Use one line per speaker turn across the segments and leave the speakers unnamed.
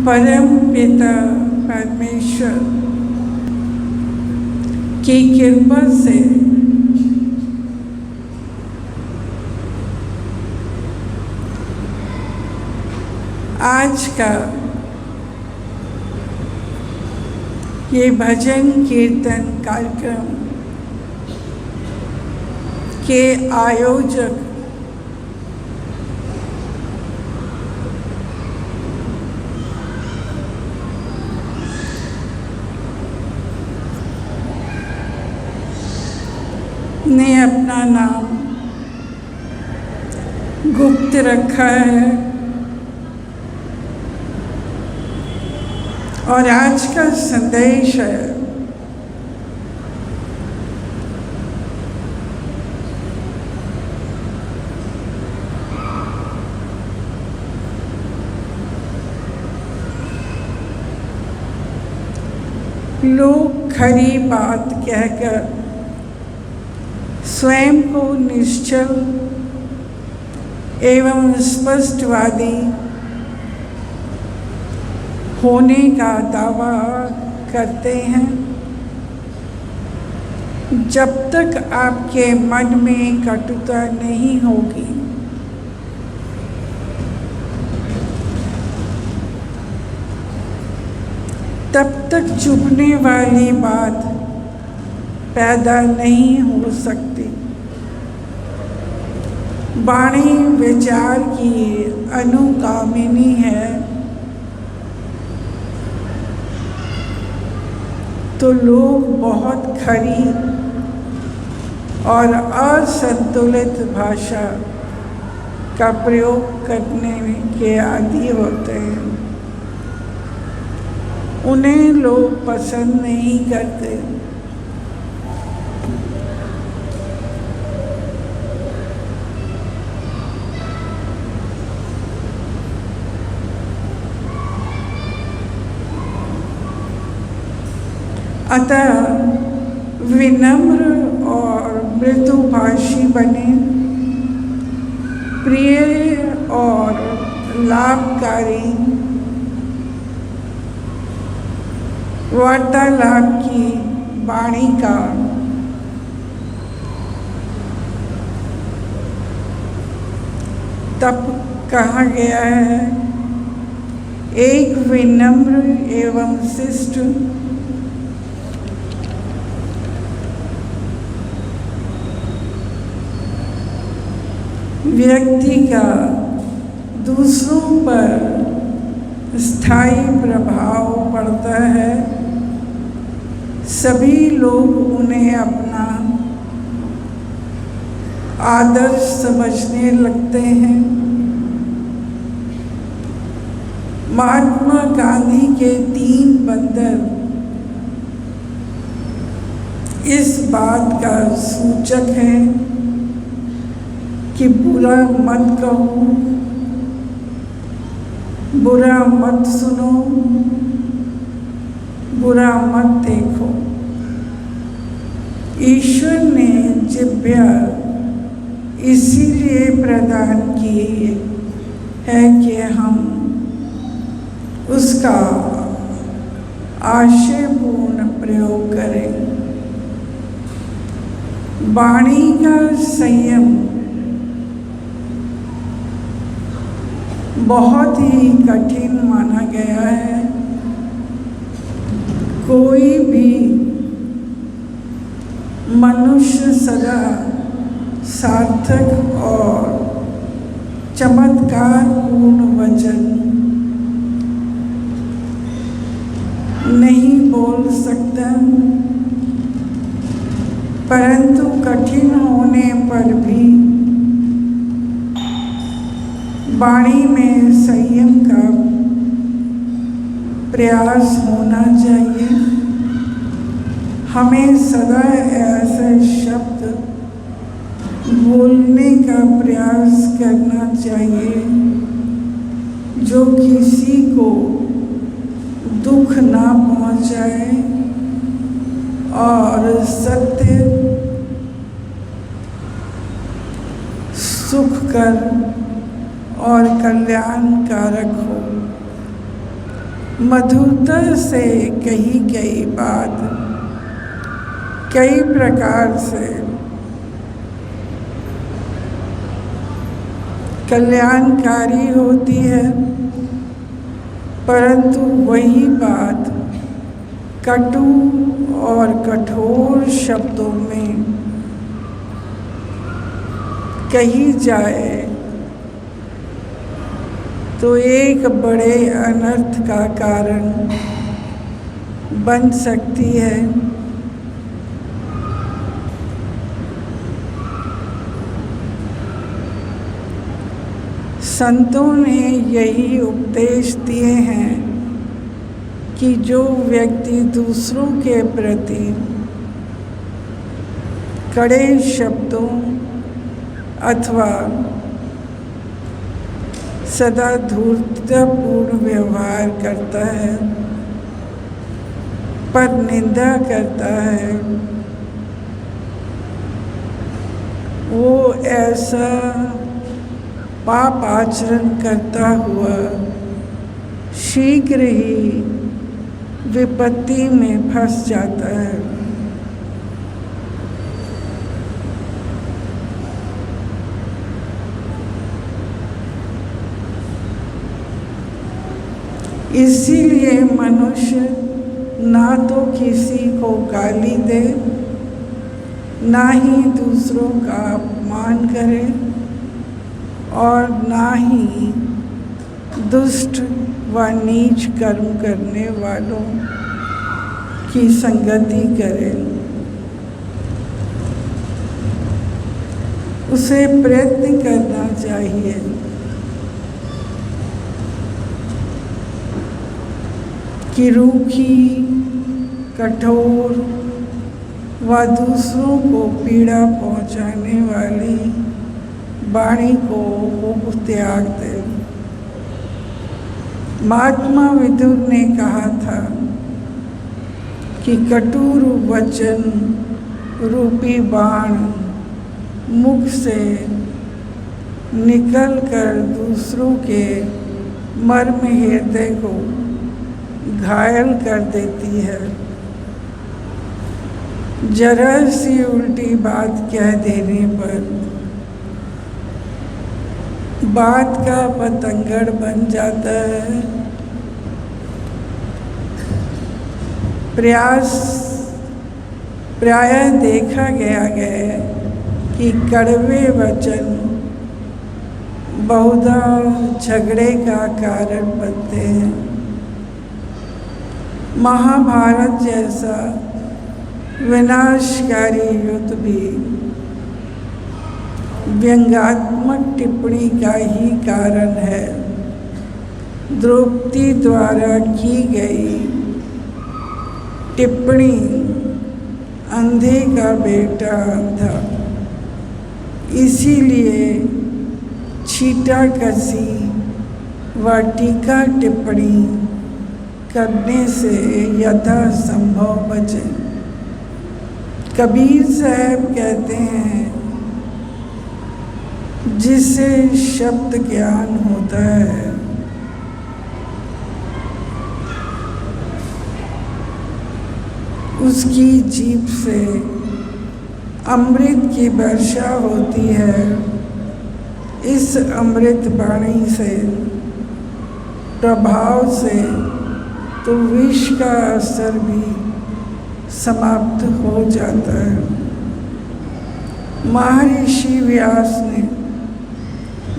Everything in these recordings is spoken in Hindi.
परम पिता परमेश्वर की कृपा से आज का ये भजन कीर्तन कार्यक्रम के आयोजक ने अपना नाम गुप्त रखा है और आज का संदेश है लोग खरी बात कहकर स्वयं को निश्चल एवं स्पष्टवादी होने का दावा करते हैं। जब तक आपके मन में कटुता नहीं होगी, तब तक चुभने वाली बात पैदा नहीं हो सकती। वाणी विचार की अनुगामिनी है तो लोग बहुत खरी और असंतुलित भाषा का प्रयोग करने के आदी होते हैं। उन्हें लोग पसंद नहीं करते। अतः विनम्र और मृदुभाषी बने, प्रिय और लाभकारी वार्तालाप की वाणी का तप कहा गया है। एक विनम्र एवं शिष्ट व्यक्ति का दूसरों पर स्थायी प्रभाव पड़ता है। सभी लोग उन्हें अपना आदर्श समझने लगते हैं। महात्मा गांधी के 3 बंदर इस बात का सूचक हैं कि बुरा मत कहो, बुरा मत सुनो, बुरा मत देखो। ईश्वर ने जिह्वा इसीलिए प्रदान की है कि हम उसका आशयपूर्ण प्रयोग करें। वाणी का संयम बहुत ही कठिन माना गया है। कोई भी मनुष्य सदा सार्थक और चमत्कारपूर्ण वचन नहीं बोल सकता, परंतु कठिन होने पर भी वाणी में संयम का प्रयास होना चाहिए। हमें सदा ऐसे शब्द बोलने का प्रयास करना चाहिए जो किसी को दुख ना पहुंचाए और सत्य सुखकर और कल्याणकारक हो। मधुरता से कही गई बात कई प्रकार से कल्याणकारी होती है, परंतु वही बात कटु और कठोर शब्दों में कही जाए तो एक बड़े अनर्थ का कारण बन सकती है। संतों ने यही उपदेश दिए हैं कि जो व्यक्ति दूसरों के प्रति कड़े शब्दों अथवा सदा धूर्ततापूर्ण व्यवहार करता है, पर निंदा करता है, वो ऐसा पाप आचरण करता हुआ शीघ्र ही विपत्ति में फंस जाता है। इसीलिए मनुष्य ना तो किसी को गाली दे, ना ही दूसरों का अपमान करे और ना ही दुष्ट व नीच कर्म करने वालों की संगति करे। उसे प्रयत्न करना चाहिए कि रूखी, कठोर व दूसरों को पीड़ा पहुंचाने वाली वाणी को वो त्याग दे। महात्मा विदुर ने कहा था कि कटुर वचन रूपी बाण मुख से निकलकर दूसरों के मर्म हृदय को घायल कर देती है। जरा सी उल्टी बात कह देने पर बात का बतंगड़ बन जाता है। प्रायः देखा गया है कि कड़वे वचन बहुधा झगड़े का कारण बनते हैं। महाभारत जैसा विनाशकारी युद्ध भी व्यंग्यात्मक टिप्पणी का ही कारण है। द्रौपदी द्वारा की गई टिप्पणी अंधे का बेटा अंधा, इसीलिए छीटा कसी व टीका टिप्पणी करने से यथासंभव बचे। कबीर साहब कहते हैं, जिसे शब्द ज्ञान होता है उसकी जीभ से अमृत की वर्षा होती है। इस अमृत वाणी से प्रभाव से तो विष का असर भी समाप्त हो जाता है। महर्षि व्यास ने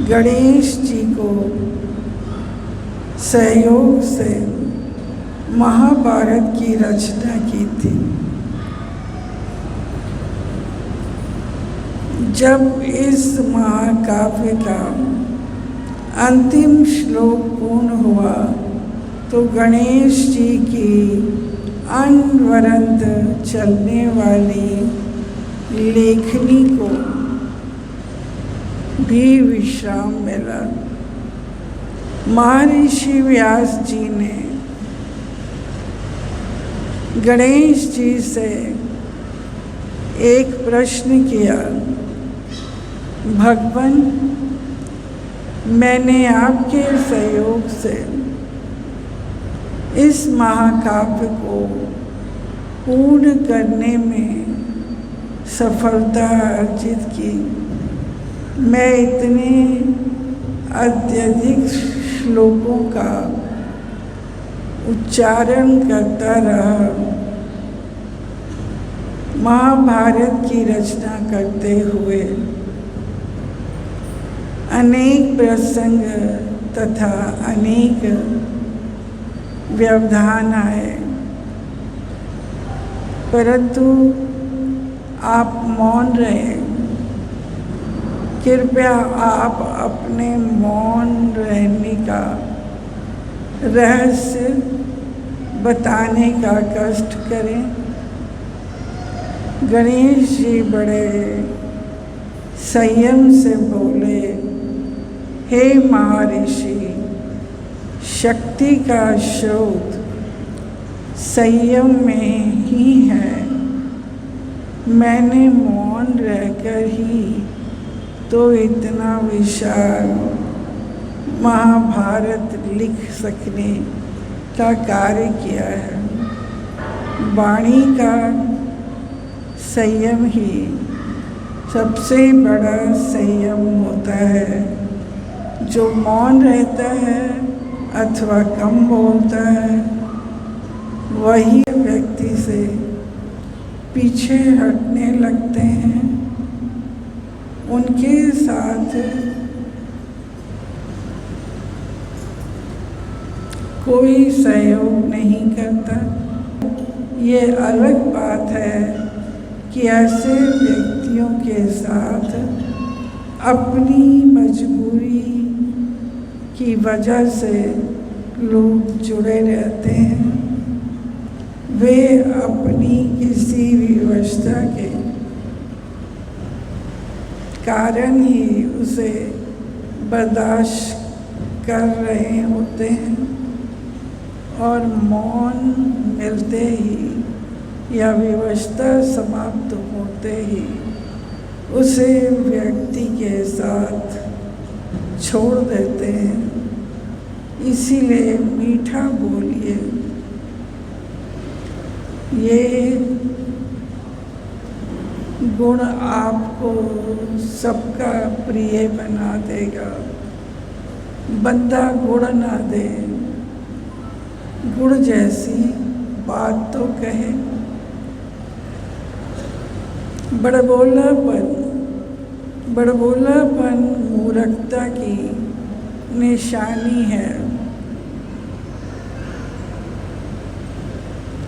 गणेश जी को सहयोग से महाभारत की रचना की थी। जब इस महाकाव्य का अंतिम श्लोक पूर्ण हुआ तो गणेश जी की अनवरत चलने वाली लेखनी को भी विश्राम मिला। महर्षि व्यास जी ने गणेश जी से एक प्रश्न किया, भगवान, मैंने आपके सहयोग से इस महाकाव्य को पूर्ण करने में सफलता अर्जित की। मैं इतने अत्यधिक श्लोकों का उच्चारण करता रहा। महाभारत की रचना करते हुए अनेक प्रसंग तथा अनेक व्यवधान आए, परंतु आप मौन रहे। कृपया आप अपने मौन रहने का रहस्य बताने का कष्ट करें। गणेश जी बड़े संयम से बोले, हे महर्षि, शक्ति का स्रोत संयम में ही है। मैंने मौन रहकर ही तो इतना विशाल महाभारत लिख सकने का कार्य किया है। वाणी का संयम ही सबसे बड़ा संयम होता है। जो मौन रहता है अथवा कम बोलता है, वही व्यक्ति से पीछे हटने लगते हैं। उनके साथ कोई सहयोग नहीं करता। ये अलग बात है कि ऐसे व्यक्तियों के साथ अपनी मजबूरी की वजह से लोग जुड़े रहते हैं। वे अपनी किसी विवशता के कारण ही उसे बर्दाश्त कर रहे होते हैं, और मौन मिलते ही या विवशता समाप्त होते ही उसे व्यक्ति के साथ छोड़ देते हैं। इसीलिए मीठा बोलिए। ये गुण आपको सबका प्रिय बना देगा। बंदा गुण ना दे, गुण जैसी बात तो कहे। बड़बोलापन मूर्खता की निशानी है।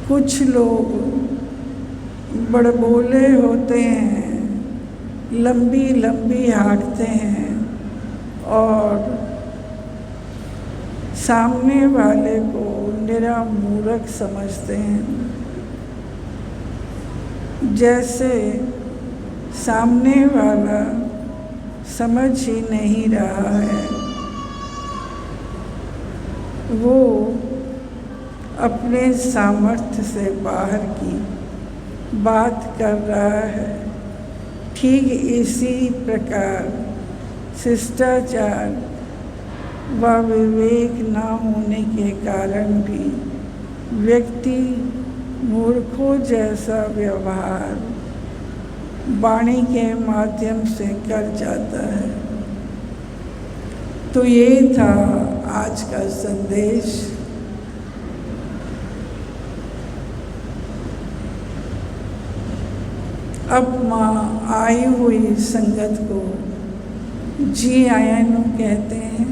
कुछ लोग बड़बोले होते हैं, लंबी लंबी हाँकते हैं और सामने वाले को निरा मूर्ख समझते हैं। जैसे सामने वाला समझ ही नहीं रहा है, वो अपने सामर्थ्य से बाहर की बात कर रहा है। ठीक इसी प्रकार शिष्टाचार व विवेक न होने के कारण भी व्यक्ति मूर्खों जैसा व्यवहार वाणी के माध्यम से कर जाता है। तो ये था आज का संदेश। अब माँ आई हुई संगत को जी आयनु कहते हैं।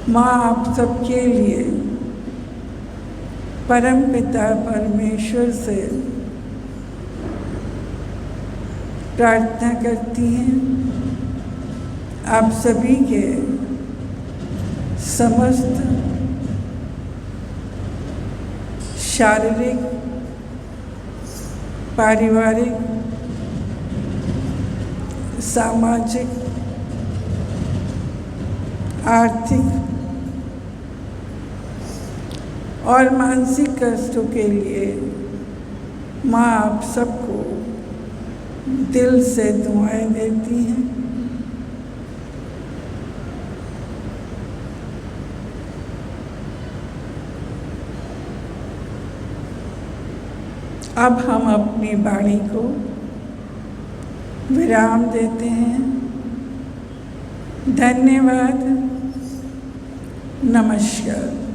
माँ आप सबके लिए परम पिता परमेश्वर से प्रार्थना करती हैं। आप सभी के समस्त शारीरिक, पारिवारिक, सामाजिक, आर्थिक और मानसिक कष्टों के लिए माँ आप सबको दिल से दुआएं देती हैं। अब हम अपनी वाणी को विराम देते हैं। धन्यवाद। नमस्कार।